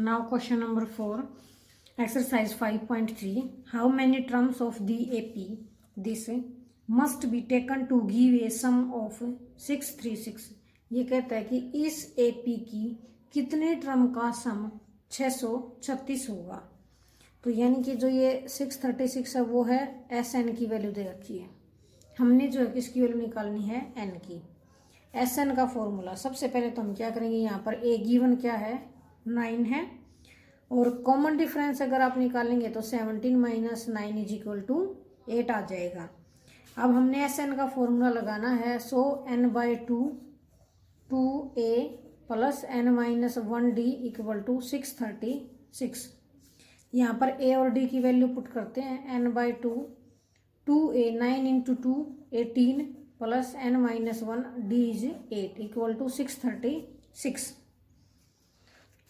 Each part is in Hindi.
Now question number 4, exercise 5.3. How many terms of the AP this must be taken to give a sum of 636? ये कहता है कि इस AP की कितने टर्म का सम 636 होगा। तो यानी कि जो ये 636 है वो है SN की वैल्यू दे रखी है। हमने जो है किसकी वैल्यू निकालनी है, N की। SN का फॉर्मूला सबसे पहले तो हम क्या करेंगे, यहाँ पर A गिवन क्या है, 9 है, और कॉमन डिफरेंस अगर आप निकालेंगे तो 17 माइनस 9 इज इक्वल टू 8 आ जाएगा। अब हमने SN का फॉर्मूला लगाना है, सो n/2 2a plus n-1d equal to 636। यहाँ पर a और d की वैल्यू पुट करते हैं, n/2 2a 9 into 2 18 plus n-1 d is 8 equal to 636।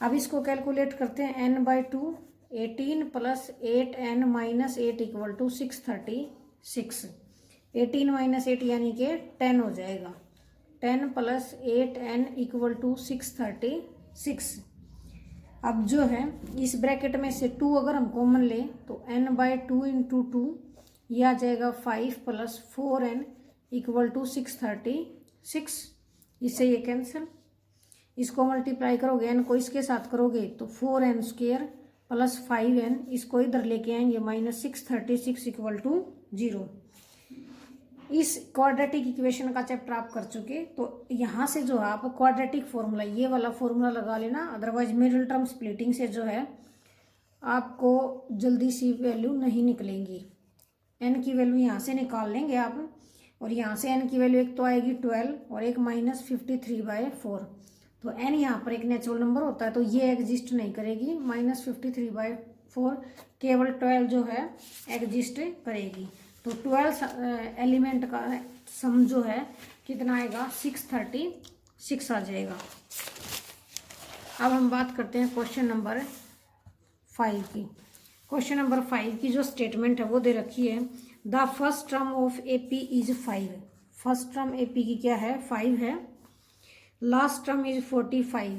अब इसको कैलकुलेट करते हैं, n/2 18 plus 8n-8 equal to 636। 18 minus 8 यानी कि 10 हो जाएगा। 10 प्लस 8n इक्वल टू 636। अब जो है इस ब्रैकेट में से 2 अगर हम कॉमन लें तो n/2 इंटू 2 यह आ जाएगा 5 प्लस 4n इक्वल टू 636। इससे ये कैंसिल, इसको मल्टीप्लाई करोगे n को इसके साथ करोगे तो 4n स्क्वेयर प्लस 5n, इसको इधर लेके आएंगे माइनस 636 इक्वल टू 0। इस क्वाड्रेटिक इक्वेशन का चैप्टर आप कर चुके, तो यहाँ से जो है आप क्वाड्रेटिक फॉर्मूला ये वाला फॉर्मूला लगा लेना, अदरवाइज मिडिल टर्म स्प्लिटिंग से जो है आपको जल्दी सी वैल्यू नहीं निकलेंगी। n की वैल्यू यहाँ से निकाल लेंगे आप, और यहाँ से n की वैल्यू एक तो आएगी 12 और एक माइनस 53/4। तो n यहाँ पर एक नेचुरल नंबर होता है तो ये एग्जिस्ट नहीं करेगी, माइनस 53/4 केवल 12 जो है एग्जिस्ट करेगी। तो 12 एलिमेंट का सम जो है कितना आएगा, 636 आ जाएगा। अब हम बात करते हैं क्वेश्चन नंबर 5 की। क्वेश्चन नंबर 5 की जो स्टेटमेंट है वो दे रखी है, the first term of AP is 5। First term AP की क्या है, 5 है। लास्ट टर्म इज 45,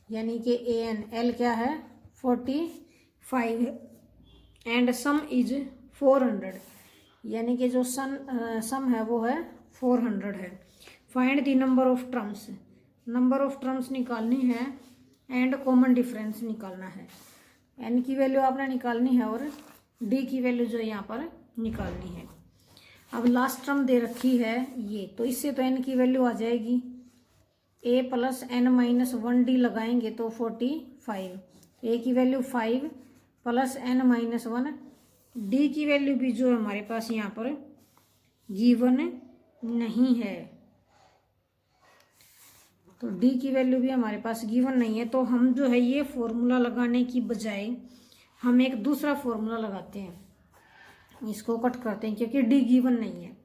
यानी कि ANL क्या है, 45 एंड सम इज 400, यानी कि जो सम है वो है 400 है। Find the number of terms, number of terms निकालनी है एंड कॉमन डिफरेंस निकालना है। n की वैल्यू आपने निकालनी है और d की वैल्यू जो यहाँ पर निकालनी है। अब लास्ट टर्म दे रखी है ये, तो इससे तो n की वैल्यू आ जाएगी, a प्लस n-1d लगाएंगे तो 45, a की वैल्यू 5 प्लस n-1, d की वैल्यू भी जो है हमारे पास यहाँ पर गिवन नहीं है, तो d की वैल्यू भी हमारे पास गिवन नहीं है। तो हम जो है ये फॉर्मूला लगाने की बजाय हम एक दूसरा फॉर्मूला लगाते हैं, इसको कट करते हैं क्योंकि d गिवन नहीं है।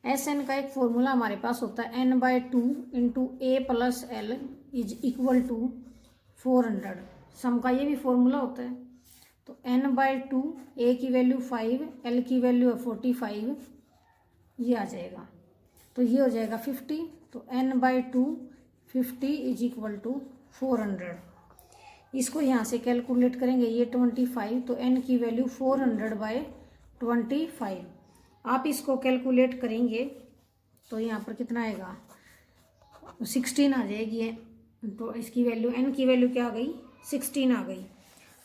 SN का एक फॉर्मूला हमारे पास होता है, n/2 into a plus l is equal to 400। Sum का ये भी फॉर्मूला होता है। तो n/2 a की वैल्यू 5, l की वैल्यू है 45, ये आ जाएगा, तो ये हो जाएगा 50। तो n/2 50 इज इक्वल टू 400। इसको यहाँ से कैलकुलेट करेंगे, ये 25, तो n की वैल्यू 400/25। आप इसको कैलकुलेट करेंगे तो यहाँ पर कितना आएगा, 16 आ जाएगी। तो इसकी वैल्यू n की वैल्यू क्या आ गई, 16 आ गई।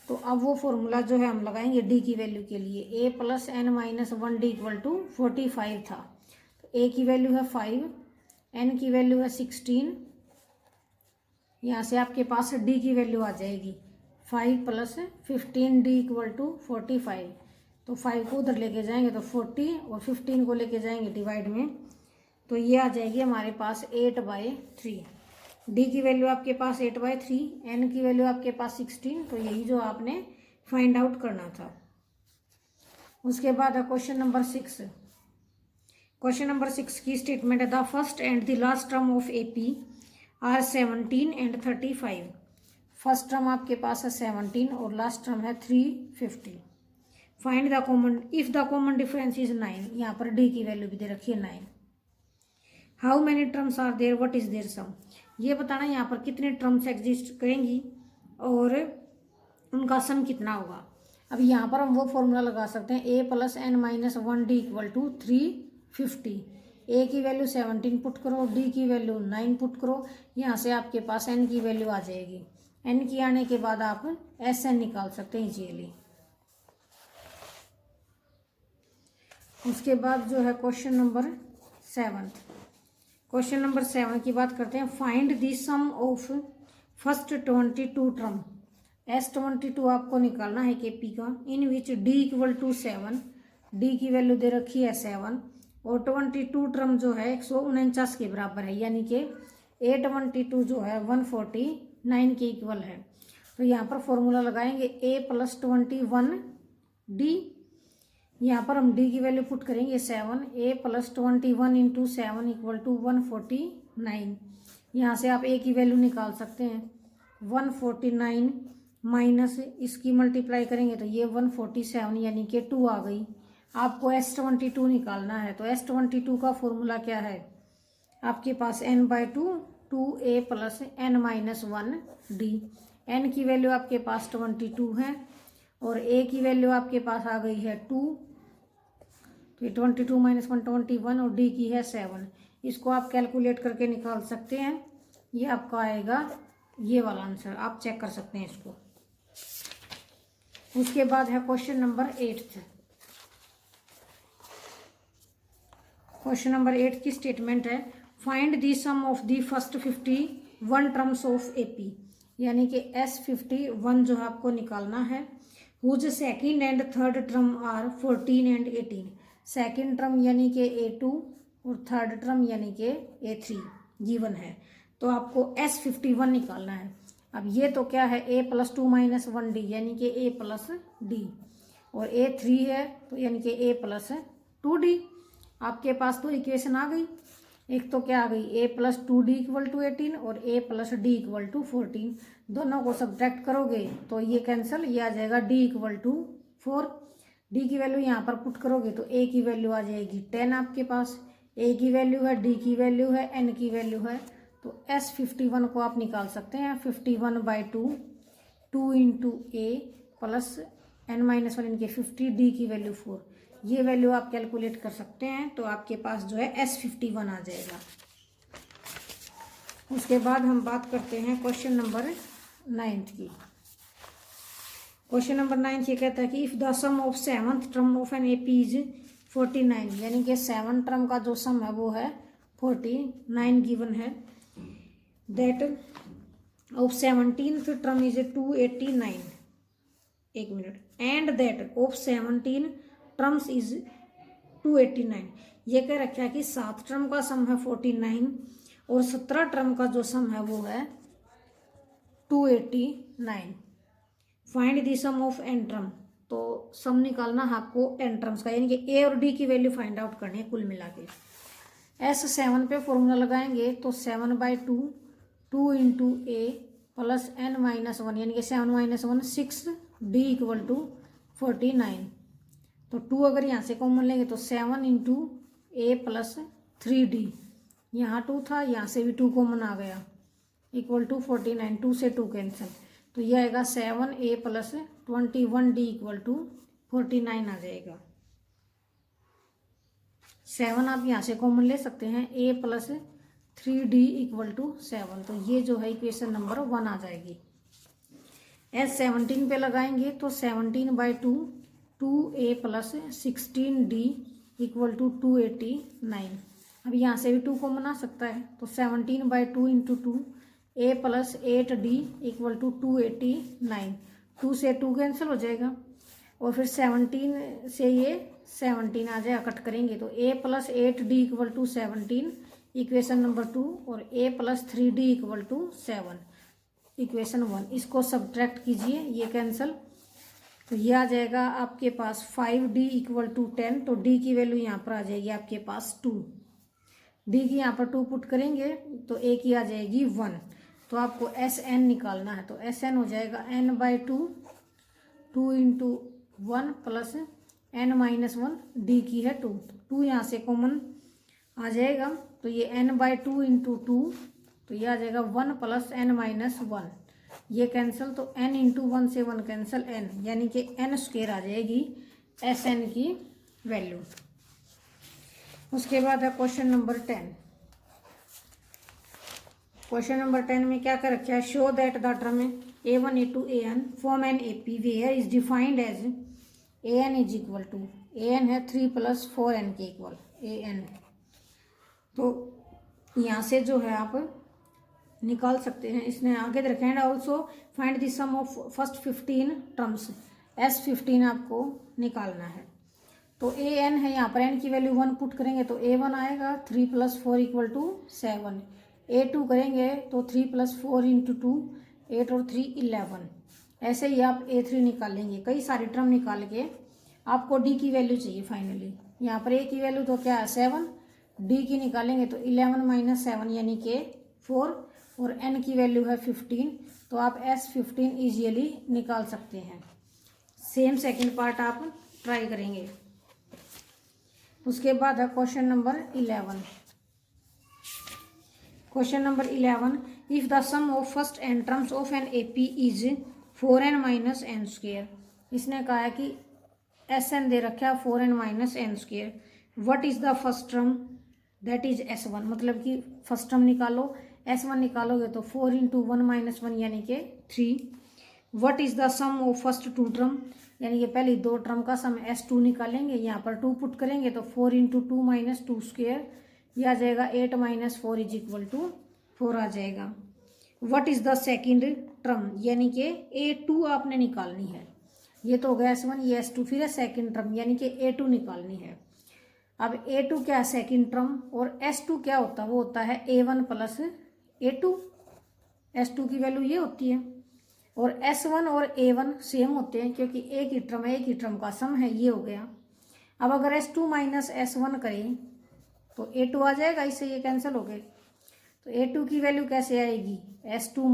तो अब वो फॉर्मूला जो है हम लगाएंगे d की वैल्यू के लिए, a plus n-1d equal to 45 था, तो a की वैल्यू है 5, n की वैल्यू है 16, यहाँ से आपके पास d की वैल्यू आ जाएगी 5 प्लस 15d इक्वल टू 45। तो 5 को उधर लेके जाएंगे तो 40 और 15 को लेके जाएंगे डिवाइड में, तो ये आ जाएगी हमारे पास 8/3। d की वैल्यू आपके पास 8/3, n की वैल्यू आपके पास 16, तो यही जो आपने फाइंड आउट करना था। उसके बाद है क्वेश्चन नंबर 6। क्वेश्चन नंबर 6 की स्टेटमेंट है, the first and the last term of AP are 17 and 35। First term आपके पास है 17 और लास्ट टर्म है 350। Find the common, if the common difference is 9, यहाँ पर d की वैल्यू भी दे रखी है 9। How many terms are there, what is their sum, ये बताना यहाँ पर कितने टर्म्स एग्जिस्ट करेंगी और उनका सम कितना होगा। अब यहाँ पर हम वो फॉर्मूला लगा सकते हैं, a plus n minus 1d equal to 350। a की वैल्यू 17 पुट करो, d की वैल्यू 9 पुट करो, यहाँ से आपके पास n की वैल्यू आ जाएगी। n की आने के बाद आप Sn निकाल सकते हैं इजीली। उसके बाद जो है क्वेश्चन नंबर 7। क्वेश्चन नंबर 7 की बात करते हैं। Find the sum of first 22 term. S22 आपको निकालना है KP का, in which D equal to 7, D की वैल्यू दे रखी है 7 और 22 टर्म जो है 149 के बराबर है, यानी कि A22 जो है 149 के इक्वल है। तो यहाँ पर फॉर्मूला लगाएंगे A प्लस 21D, यहाँ पर हम D की वैल्यू पुट करेंगे 7, A plus 21 into 7 equal to 149। यहाँ से आप A की वैल्यू निकाल सकते हैं, 149 माइनस इसकी मल्टीप्लाई करेंगे तो ये 147 यानी कि 2 आ गई। आपको S22 निकालना है, तो S22 का फॉर्मूला क्या है आपके पास, n/2 2a plus n minus 1d। n की वैल्यू आपके पास 22 है और a की वैल्यू आपके पास आ गई है 2, तो ये 22 माइनस 1 21 और d की है 7। इसको आप कैलकुलेट करके निकाल सकते हैं, ये आपका आएगा ये वाला आंसर, आप चेक कर सकते हैं इसको। उसके बाद है क्वेश्चन नंबर 8। क्वेश्चन नंबर 8 की स्टेटमेंट है, find the sum of the first 51 terms of AP, यानी कि S51 जो है आपको निकालना है, whose second and third term are 14 and 18। Second term यानी कि A2 और थर्ड टर्म यानी कि A3 गिवन है, तो आपको S51 निकालना है। अब ये तो क्या है, A प्लस 2 माइनस 1D यानी कि A प्लस D, और A3 है तो यानी कि A प्लस 2D। आपके पास तो इक्वेशन आ गई, एक तो क्या आ गई, A plus 2D equal to 18 और A plus D equal to 14। दोनों को सब्ट्रैक्ट करोगे तो ये कैंसिल, ये आ जाएगा D इक्वल टू 4। D की वैल्यू यहाँ पर पुट करोगे तो A की वैल्यू आ जाएगी 10 आपके पास, A की वैल्यू है, D की वैल्यू है, N की वैल्यू है, तो S51 को आप निकाल सकते हैं 51/2 2 into A plus n minus 1 इनके 50, D की वैल्यू 4। ये वैल्यू आप कैलकुलेट कर सकते हैं, तो आपके पास जो है S51 आ जाएगा। उसके बाद हम बात करते हैं क्वेश्चन नंबर 9 की। क्वेश्चन नंबर 9 ये कहता है कि if the sum of 7th term of an AP is 49, यानी कि 7 टर्म का जो सम है वो है 49 गिवन है, that of 17th term is 289, एक minute, and that of 17 terms is 289। ये कह रखा है कि 7 टर्म का सम है 49 और 17 टर्म का जो सम है वो है 289। Find the sum of n term, तो सम निकालना है आपको n टर्म्स का, यानी कि A और D की वैल्यू फाइंड आउट करनी है कुल मिला के। S7 पे फॉर्मूला लगाएंगे तो 7/2 2 into A plus n minus 1 यानी कि 7 माइनस 1 6D इक्वल टू 49। तो 2 अगर यहाँ से कॉमन लेंगे तो 7 इंटू A प्लस 3D, यहाँ 2 था, यहाँ से भी 2 कॉमन आ गया, इक्वल टू 49, 2 से 2 कैंसिल, तो यह आएगा 7A plus 21D equal to 49 आ जाएगा। 7 आप यहाँ से कॉमन ले सकते हैं, A plus 3D equal to 7, तो ये जो है इक्वेशन नंबर 1 आ जाएगी। S17 पे लगाएंगे तो 17/2 2A plus 16D equal to 289। अब यहाँ से भी 2 कॉमन आ सकता है, तो 17/2 into 2 A plus 8D equal to 289, 2 से 2 कैंसिल हो जाएगा और फिर 17 से ये 17 आ जाएगा, कट करेंगे तो A plus 8D equal to 17 equation number 2 और A plus 3D equal to 7 equation 1। इसको सब्ट्रैक्ट कीजिए, ये कैंसिल, तो ये आ जाएगा आपके पास 5D इक्वल टू 10, तो D की वैल्यू यहाँ पर आ जाएगी आपके पास 2, D की यहाँ पर 2 पुट करेंगे तो A की आ जाएगी 1, तो आपको SN निकालना है, तो SN हो जाएगा n/2 2 into 1 plus n minus 1, D की है 2, 2 यहाँ से कॉमन आ जाएगा, तो ये n/2 इंटू 2, तो ये आ जाएगा 1 प्लस n माइनस 1, ये कैंसिल, तो n इंटू 1 से 1 कैंसिल, n यानी कि n स्क्वायर आ जाएगी एस एन की वैल्यू। उसके बाद है क्वेश्चन नंबर 10। क्वेश्चन नंबर 10 में क्या कर रखा है, show that the term a1 a2 an form an AP where is defined as an is equal to, an है 3 + 4n के इक्वल an। तो यहाँ से जो है आप निकाल सकते हैं, इसने आगे रखा है। Also find the sum of first 15 terms, S15 आपको निकालना है। तो an है, यहाँ पर n की वैल्यू 1 पुट करेंगे तो a1 आएगा, 3 + 4 = 7। a2 करेंगे तो 3 + 4 × 2 8 और 3 11। ऐसे ही आप a3 निकालेंगे। कई सारे टर्म निकाल के आपको d की वैल्यू चाहिए फाइनली। यहाँ पर a की वैल्यू तो क्या है 7, d की निकालेंगे तो 11 - 7 यानी कि 4, और n की वैल्यू है 15। तो आप S15 ईजियली निकाल सकते हैं। सेम सेकंड पार्ट आप ट्राई करेंगे। उसके बाद है question number 11। Question number 11, if the sum of first n terms of an AP is 4n - n²। इसने कहा है कि Sn दे रखा है 4n - n²। What is the first term, that is S1। मतलब कि फर्स्ट टर्म निकालो, S1 निकालोगे तो 4 × 1 - 1 यानी कि 3। What is the sum of first 2 term, यानी कि पहली 2 टर्म का सम S2 निकालेंगे। यहाँ पर 2 पुट करेंगे तो 4 × 2 - 2², यह आ जाएगा 8 - 4 = 4 आ जाएगा। What is the second term, यानी कि A2 आपने निकालनी है। ये तो हो गया S1, ये S2, फिर है सेकंड टर्म यानी कि A2 निकालनी है। अब A2 क्या है सेकंड टर्म, और S2 क्या होता है, वो होता है A1 + A2। S2 की वैल्यू ये होती है, और S1 और A1 सेम होते हैं क्योंकि एक ही टर्म का सम है, ये हो गया। अब अगर S2 - S1 करें तो A2 आ जाएगा, इससे ये कैंसिल हो गए। तो A2 की वैल्यू कैसे आएगी, S2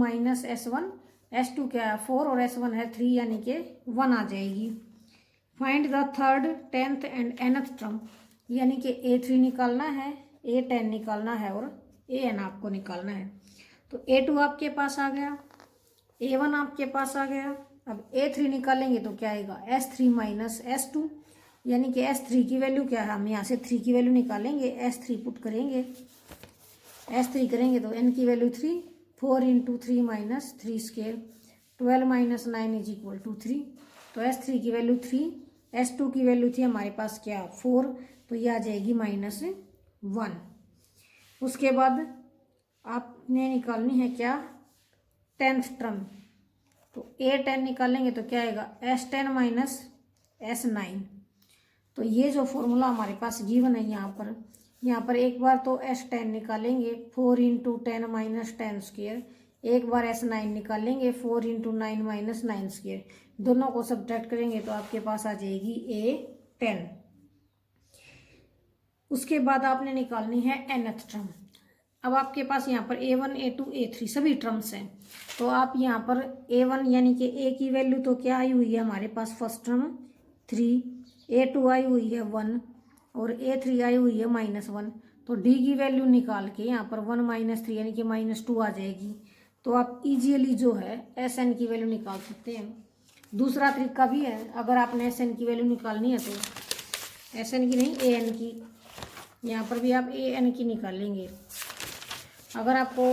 - S1, S2 क्या है 4 और S1 है 3 यानी कि 1 आ जाएगी। Find the third 10th and nth term, यानी कि A3 निकालना है, A10 निकालना है और an आपको निकालना है। तो A2 आपके पास आ गया, A1 आपके पास आ गया। अब A3 निकालेंगे तो क्या आएगा S3 - S2, यानी कि S3 की वैल्यू क्या है, हम यहाँ से 3 की वैल्यू निकालेंगे, S3 पुट करेंगे, S3 करेंगे तो n की वैल्यू 3, 4 × 3 - 3², 12 - 9 = 3। तो S3 की वैल्यू 3, S2 की वैल्यू थी हमारे पास क्या 4, तो ये आ जाएगी -1। उसके बाद आपने निकालनी है क्या 10th टर्म। तो A10 निकालेंगे तो क्या आएगा S10 - S9। तो ये जो फॉर्मूला हमारे पास गिवन है यहाँ पर एक बार तो S10 निकालेंगे 4 × 10 - 10², एक बार S9 निकालेंगे 4 × 9 - 9²। दोनों को सब्ट्रैक्ट करेंगे तो आपके पास आ जाएगी A10। उसके बाद आपने निकालनी है nth टर्म। अब आपके पास यहाँ पर A1 A2 A3 सभी टर्म्स हैं। तो आप यहाँ पर A1 यानी कि A की वैल्यू तो क्या आई हुई है हमारे पास फर्स्ट टर्म 3, A2 आई हुई है 1 और A3 आई हुई है -1। तो D की वैल्यू निकाल के यहाँ पर 1 - 3 यानी कि -2 आ जाएगी। तो आप इजीली जो है Sn की वैल्यू निकाल सकते हैं। दूसरा तरीका भी है, अगर आपने Sn की वैल्यू निकालनी है तो Sn की नहीं An की, यहाँ पर भी आप An की निकालेंगे। अगर आपको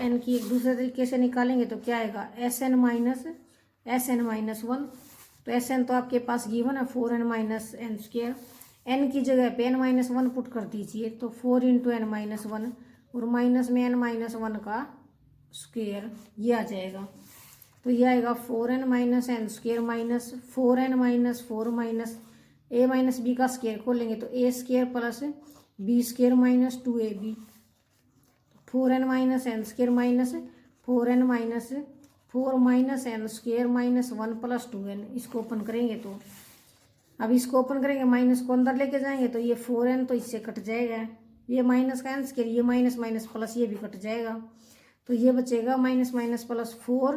An की एक दूसरे तरीके से निकालेंगे तो क्या आएगा Sn - 1। तो Sn तो आपके पास गिवन है 4n - n², n की जगह पे n - 1 पुट कर दीजिए तो 4 × n - 1 और माइनस में n - 1 का स्क्वेयर, ये आ जाएगा। तो ये आएगा 4n - n² -4n - 4 a - b का स्क्वेयर खोलेंगे तो a² + b² -2ab, 4n - n² -4n - 4 n² -1 + 2n। इसको ओपन करेंगे तो अब इसको ओपन करेंगे, माइनस को अंदर लेके जाएंगे तो ये 4n तो इससे कट जाएगा, ये माइनस का n², ये माइनस प्लस ये भी कट जाएगा। तो ये बचेगा -+4,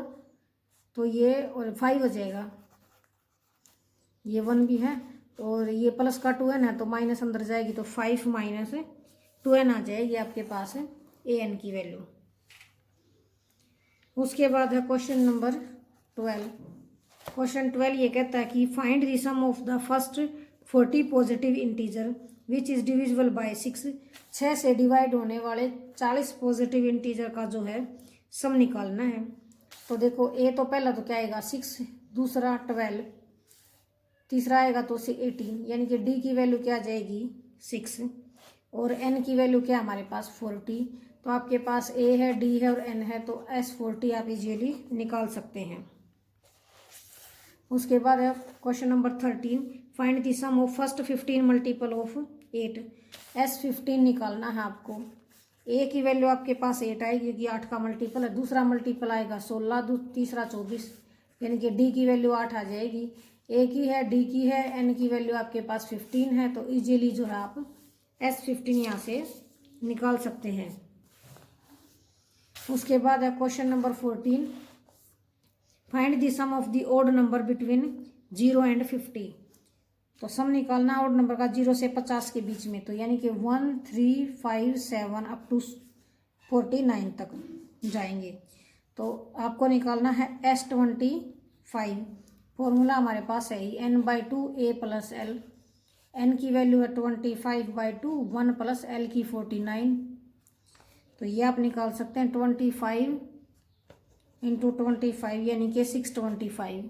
तो ये और 5 हो जाएगा, ये 1 भी है और ये प्लस का 2n है तो माइनस अंदर जाएगी तो 5 - 2n आ जाएगी आपके पास An की वैल्यू। उसके बाद है क्वेश्चन नंबर 12। क्वेश्चन 12 ये कहता है कि find the sum of the first 40 positive integer which is divisible by 6। 6 से डिवाइड होने वाले 40 पॉजिटिव इंटीजर का जो है सम निकालना है। तो देखो ए तो पहला तो क्या आएगा 6, दूसरा 12, तीसरा आएगा तो 18, यानी कि डी की वैल्यू क्या आ जाएगी 6 और एन की वैल्यू क्या हमारे पास 40। तो आपके पास ए है, डी है और एन है, तो S40 आप इजीली निकाल सकते हैं। उसके बाद है question number 13, find the sum of first 15 multiple of 8। S15 निकालना है आपको। ए की वैल्यू आपके पास 8 आएगी क्योंकि 8 का मल्टीपल है, दूसरा मल्टीपल आएगा 16, तीसरा 24, यानी कि डी की वैल्यू 8 आ जाएगी। ए की है, डी की है, एन की वैल्यू आपके पास 15 है, तो इजीली जो है आप S15 यहाँ से निकाल सकते हैं। उसके बाद है question number 14, find the sum of the odd number between 0 and 50। तो सम निकालना ओड नंबर का 0 से 50 के बीच में, तो यानी कि 1, 3, 5, 7 अप टू 49 तक जाएंगे। तो आपको निकालना है S25। फॉर्मूला हमारे पास है n/2 a + l। n की वैल्यू है 25/2, 1 + l की 49। तो ये आप निकाल सकते हैं 25 × 25 यानी कि 625।